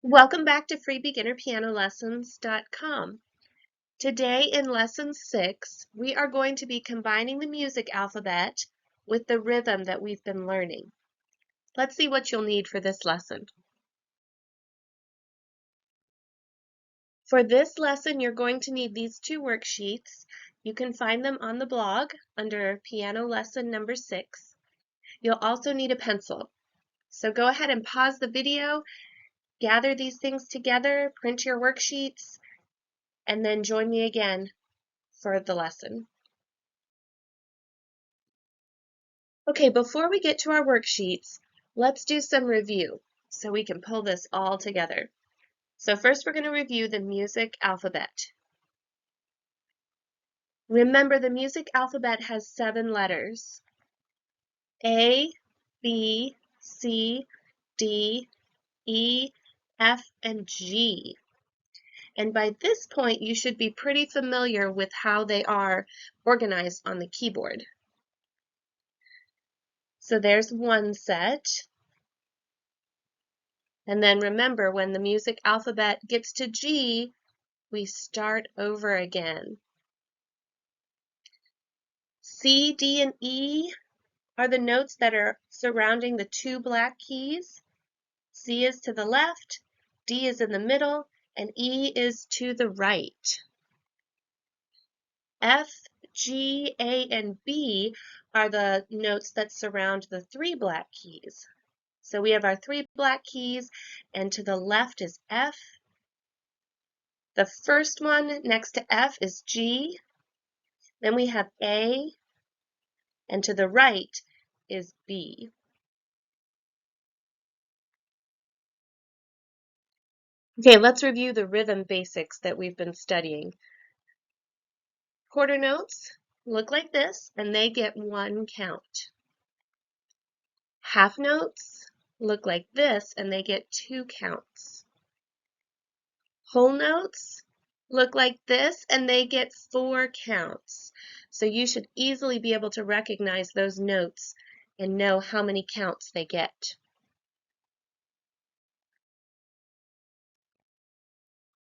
Welcome back to freebeginnerpianolessons.com. Today in Lesson 6, we are going to be combining the music alphabet with the rhythm that we've been learning. Let's see what you'll need for this lesson. For this lesson, you're going to need these two worksheets. You can find them on the blog under Piano Lesson number 6. You'll also need a pencil. So go ahead and pause the video, gather these things together, print your worksheets, and then join me again for the lesson. Okay, before we get to our worksheets, let's do some review so we can pull this all together. So first we're going to review the music alphabet. Remember, the music alphabet has 7 letters: A, B, C, D, E, F, and G. And by this point, you should be pretty familiar with how they are organized on the keyboard. So there's one set. And then remember, when the music alphabet gets to G, we start over again. C, D, and E are the notes that are surrounding the 2 black keys. C is to the left, D is in the middle, and E is to the right. F, G, A, and B are the notes that surround the 3 black keys. So we have our 3 black keys, and to the left is F. The first one next to F is G. Then we have A, and to the right is B. Okay, let's review the rhythm basics that we've been studying. Quarter notes look like this, and they get 1 count. Half notes look like this, and they get 2 counts. Whole notes look like this, and they get 4 counts. So you should easily be able to recognize those notes and know how many counts they get.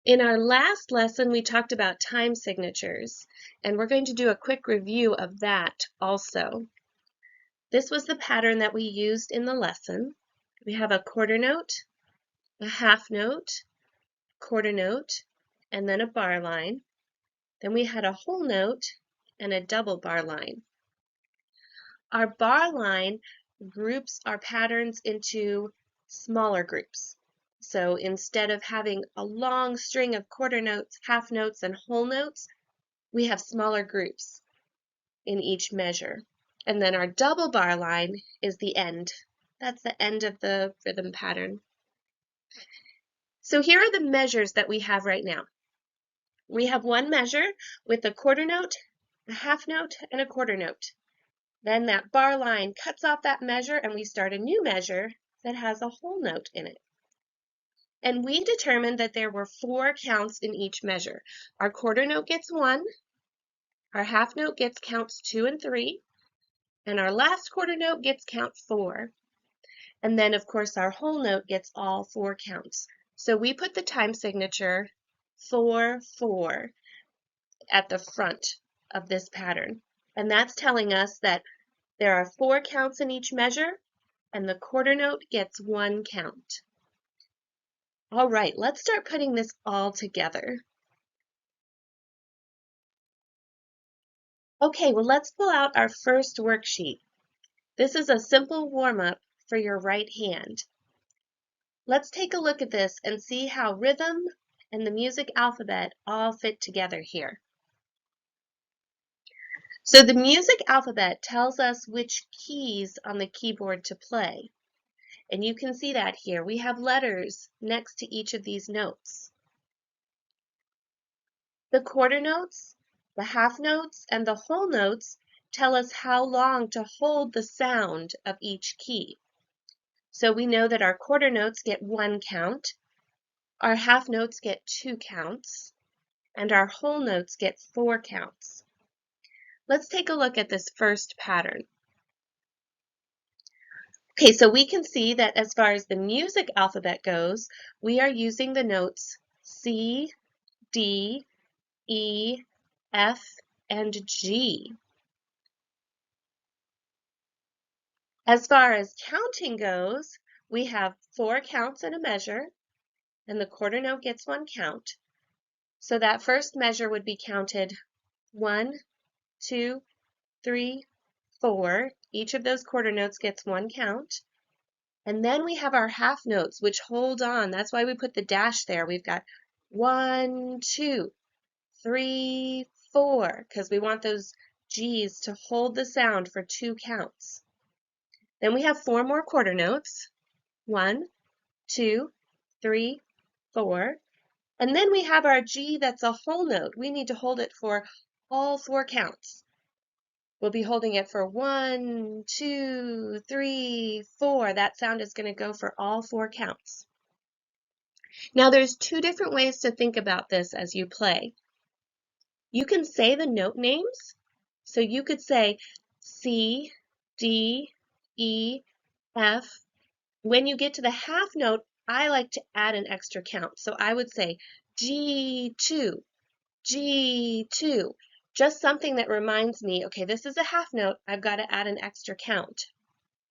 In our last lesson, we talked about time signatures, and we're going to do a quick review of that also. This was the pattern that we used in the lesson. We have a quarter note, a half note, quarter note, and then a bar line. Then we had a whole note and a double bar line. Our bar line groups our patterns into smaller groups. So instead of having a long string of quarter notes, half notes, and whole notes, we have smaller groups in each measure. And then our double bar line is the end. That's the end of the rhythm pattern. So here are the measures that we have right now. We have one measure with a quarter note, a half note, and a quarter note. Then that bar line cuts off that measure, and we start a new measure that has a whole note in it. And we determined that there were 4 counts in each measure. Our quarter note gets 1, our half note gets counts 2 and 3, and our last quarter note gets count 4. And then, of course, our whole note gets all 4 counts. So we put the time signature 4-4 at the front of this pattern. And that's telling us that there are 4 counts in each measure, and the quarter note gets 1 count. All right, let's start putting this all together. Okay, well, let's pull out our first worksheet. This is a simple warm-up for your right hand. Let's take a look at this and see how rhythm and the music alphabet all fit together here. So the music alphabet tells us which keys on the keyboard to play. And you can see that here. We have letters next to each of these notes. The quarter notes, the half notes, and the whole notes tell us how long to hold the sound of each key. So we know that our quarter notes get 1 count, our half notes get 2 counts, and our whole notes get 4 counts. Let's take a look at this first pattern. Okay, so we can see that as far as the music alphabet goes, we are using the notes C, D, E, F, and G. As far as counting goes, we have 4 counts and a measure, and the quarter note gets 1 count. So that first measure would be counted 1, 2, 3, 4. Each of those quarter notes gets 1 count. And then we have our half notes, which hold on. That's why we put the dash there. We've got 1, 2, 3, 4, because we want those G's to hold the sound for 2 counts. Then we have 4 more quarter notes. 1, 2, 3, 4. And then we have our G that's a whole note. We need to hold it for all 4 counts. We'll be holding it for 1, 2, 3, 4. That sound is going to go for all 4 counts. Now there's 2 different ways to think about this as you play. You can say the note names. So you could say C, D, E, F. When you get to the half note, I like to add an extra count. So I would say G2, G2. Just something that reminds me, okay, this is a half note, I've got to add an extra count.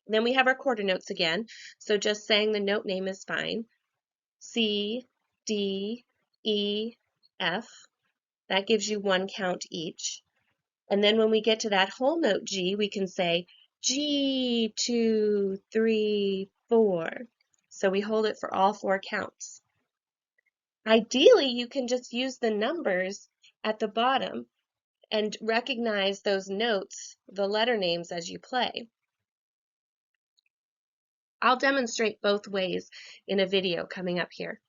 Then we have our quarter notes again, so just saying the note name is fine. C, D, E, F. That gives you 1 count each. And then when we get to that whole note G, we can say G, 2, 3, 4. So we hold it for all 4 counts. Ideally, you can just use the numbers at the bottom and recognize those notes, the letter names, as you play. I'll demonstrate both ways in a video coming up here.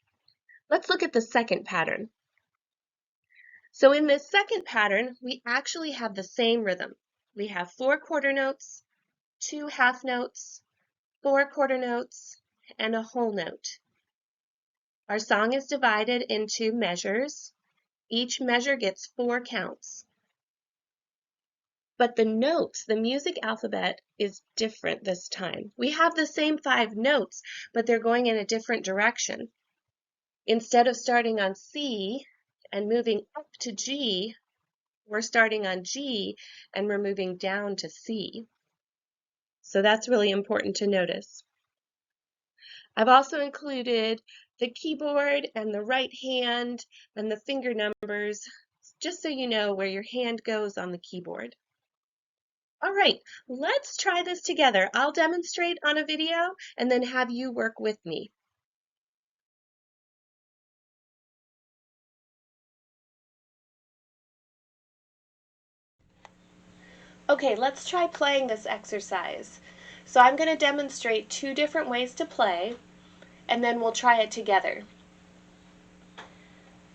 Let's look at the second pattern. So in this second pattern, we actually have the same rhythm. We have 4 quarter notes, 2 half notes, 4 quarter notes, and a whole note. Our song is divided into measures. Each measure gets 4 counts. But the notes, the music alphabet, is different this time. We have the same 5 notes, but they're going in a different direction. Instead of starting on C and moving up to G, we're starting on G and we're moving down to C. So that's really important to notice. I've also included the keyboard and the right hand and the finger numbers, just so you know where your hand goes on the keyboard. All right, let's try this together. I'll demonstrate on a video and then have you work with me. Okay, let's try playing this exercise. So I'm going to demonstrate 2 different ways to play, and then we'll try it together.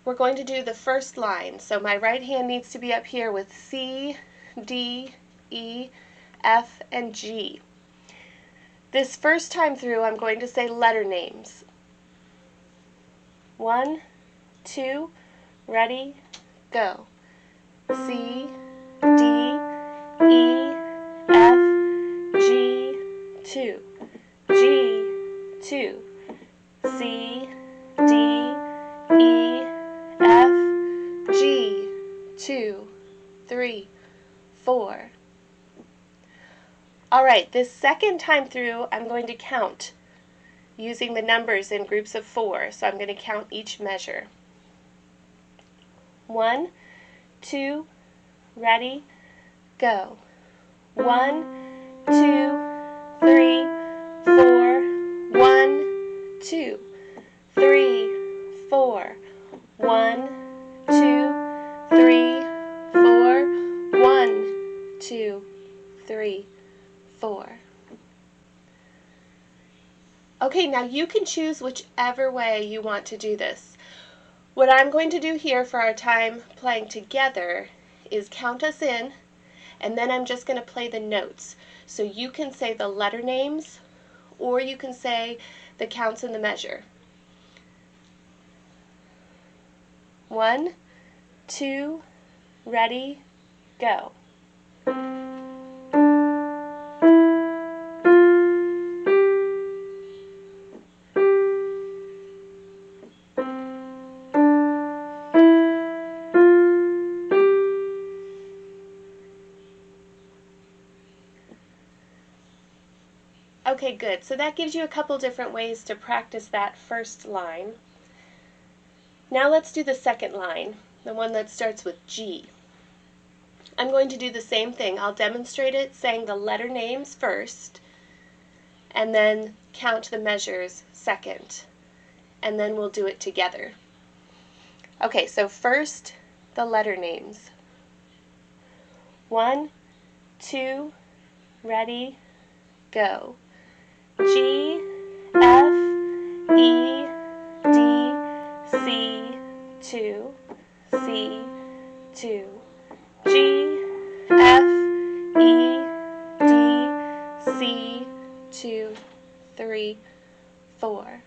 We're going to do the first line. So my right hand needs to be up here with C, D, E, F, and G. This first time through, I'm going to say letter names. 1, 2, ready, go. C, D, E, F, G, 2, G, 2, C, D, E, F, G, 2, 3, 4. All right, this second time through, I'm going to count using the numbers in groups of 4. So I'm going to count each measure. 1, 2, ready, go. 1, 2, 3, 4. 1, 2, 3, 4. 1, 2, 3, 4. 1, 2, 3, 4. Okay, now you can choose whichever way you want to do this. What I'm going to do here for our time playing together is count us in, and then I'm just going to play the notes. So you can say the letter names, or you can say the counts in the measure. 1, 2, ready, go. Okay, good. So that gives you a couple different ways to practice that first line. Now let's do the second line, the one that starts with G. I'm going to do the same thing. I'll demonstrate it saying the letter names first, and then count the measures second, and then we'll do it together. Okay, so first, the letter names. 1, 2, ready, go. G, F, E, D, C, 2, C, 2. G, F, E, D, C, 2, 3, 4.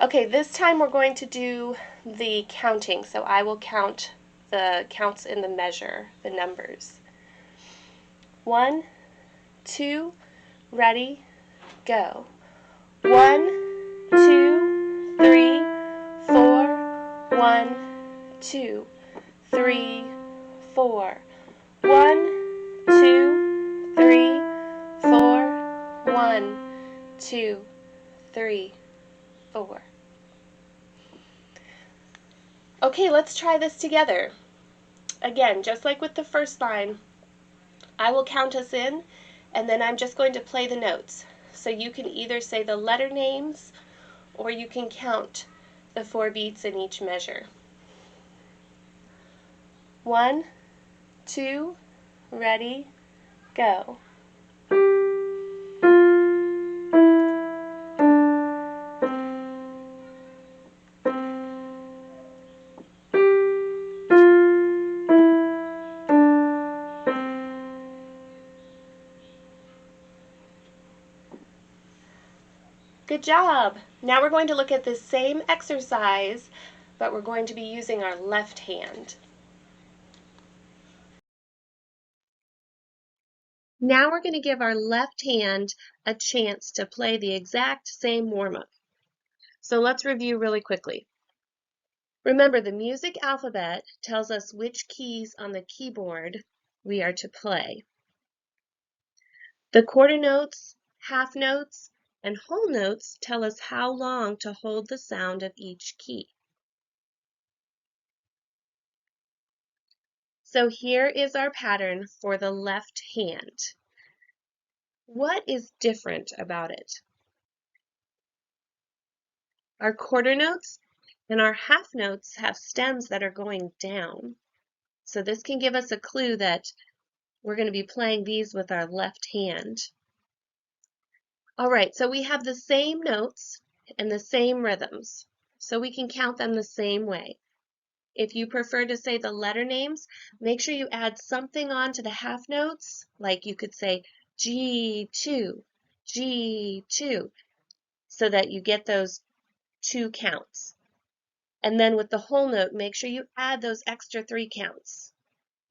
Okay, this time we're going to do the counting, so I will count the counts in the measure, the numbers. 1, 2, ready, go. 1, 2, 3, 4, 1, 2, 3, 4. 1, 2, 3, 4, 1, 2, 3, 4. Okay, let's try this together. Again, just like with the first line, I will count us in, and then I'm just going to play the notes. So you can either say the letter names, or you can count the 4 beats in each measure. 1, 2, ready, go. Good job! Now we're going to look at this same exercise, but we're going to be using our left hand. Now we're going to give our left hand a chance to play the exact same warm-up. So let's review really quickly. Remember, the music alphabet tells us which keys on the keyboard we are to play. The quarter notes, half notes, and whole notes tell us how long to hold the sound of each key. So here is our pattern for the left hand. What is different about it? Our quarter notes and our half notes have stems that are going down. So this can give us a clue that we're going to be playing these with our left hand. All right, so we have the same notes and the same rhythms, so we can count them the same way. If you prefer to say the letter names, make sure you add something on to the half notes, like you could say G2, G2, so that you get those 2 counts. And then with the whole note, make sure you add those extra 3 counts.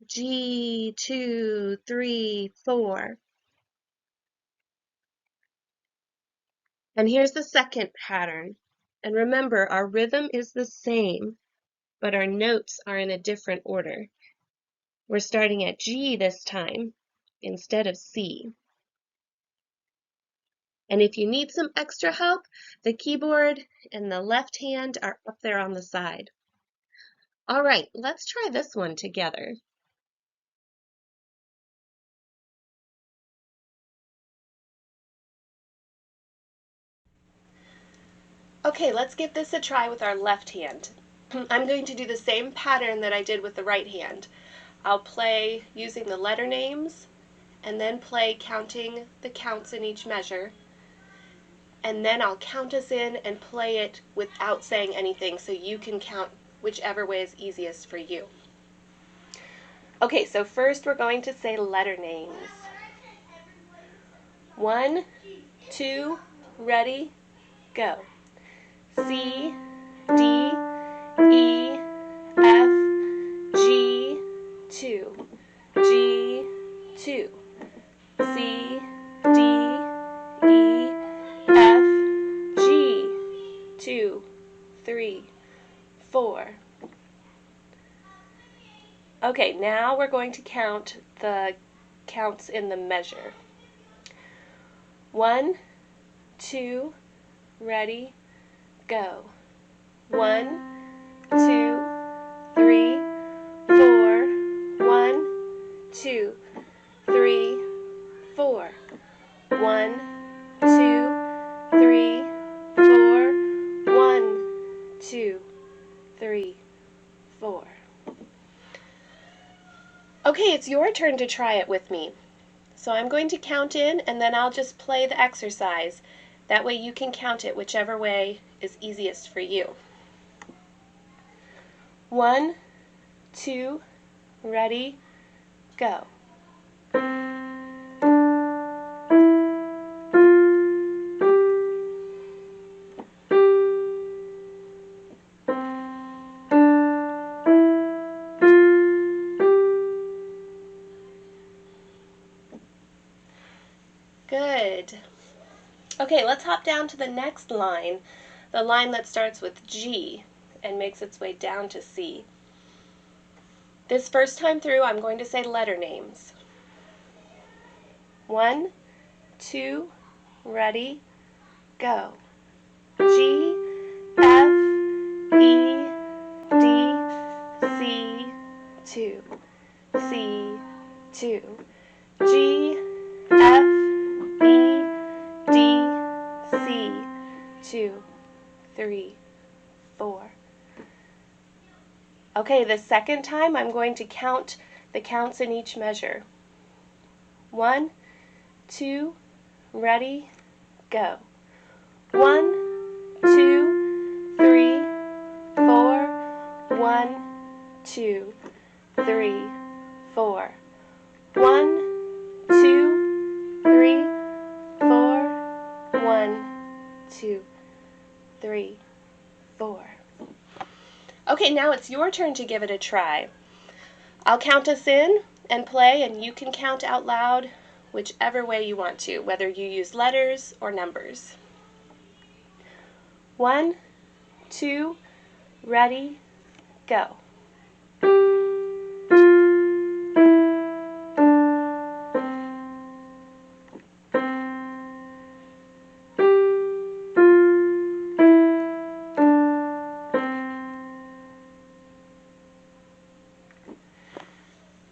G2, 3, 4. And here's the second pattern. And remember, our rhythm is the same, but our notes are in a different order. We're starting at G this time instead of C. And if you need some extra help, the keyboard and the left hand are up there on the side. All right, let's try this one together. Okay, let's give this a try with our left hand. I'm going to do the same pattern that I did with the right hand. I'll play using the letter names, and then play counting the counts in each measure. And then I'll count us in and play it without saying anything, so you can count whichever way is easiest for you. Okay, so first we're going to say letter names. 1, 2, ready, go. C, D, E, F, G, 2, G, 2, C, D, E, F, G, 2, 3, 4. Okay, now we're going to count the counts in the measure. 1, 2, ready, go. 1, 2, 3, 4. 1, 2, 3, 4. 1, 2, 3, 4. 1, 2, 3, 4. Okay, it's your turn to try it with me. So I'm going to count in and then I'll just play the exercise. That way you can count it whichever way is easiest for you. 1, 2, ready, go. Good. Okay, let's hop down to the next line, the line that starts with G and makes its way down to C. This first time through, I'm going to say letter names. 1, 2, ready, go. G, F, E, D, C, 2, C, 2. G, F, E, D, C, 2, 3, 4. Okay, the second time I'm going to count the counts in each measure. 1, 2, ready, go. 1, 2, 3, 4. 1, 2, 3, 4. 1, 2, 3, 4. 1, 2, 3, 4. Okay, now it's your turn to give it a try. I'll count us in and play, and you can count out loud whichever way you want to, whether you use letters or numbers. 1, 2, ready, go.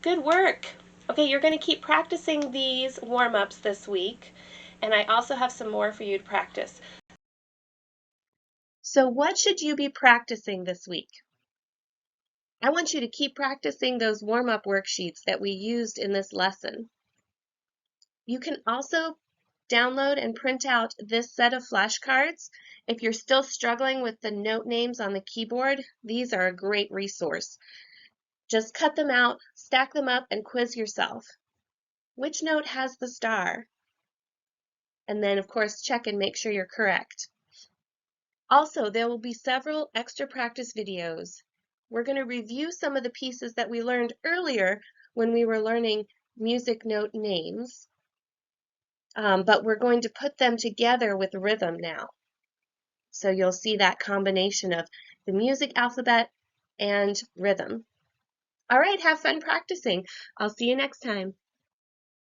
Good work. Okay, you're going to keep practicing these warm-ups this week, and I also have some more for you to practice. So what should you be practicing this week? I want you to keep practicing those warm-up worksheets that we used in this lesson. You can also download and print out this set of flashcards. If you're still struggling with the note names on the keyboard, these are a great resource. Just cut them out, stack them up, and quiz yourself. Which note has the star? And then, of course, check and make sure you're correct. Also, there will be several extra practice videos. We're going to review some of the pieces that we learned earlier when we were learning music note names, but we're going to put them together with rhythm now. So you'll see that combination of the music alphabet and rhythm. All right, have fun practicing. I'll see you next time.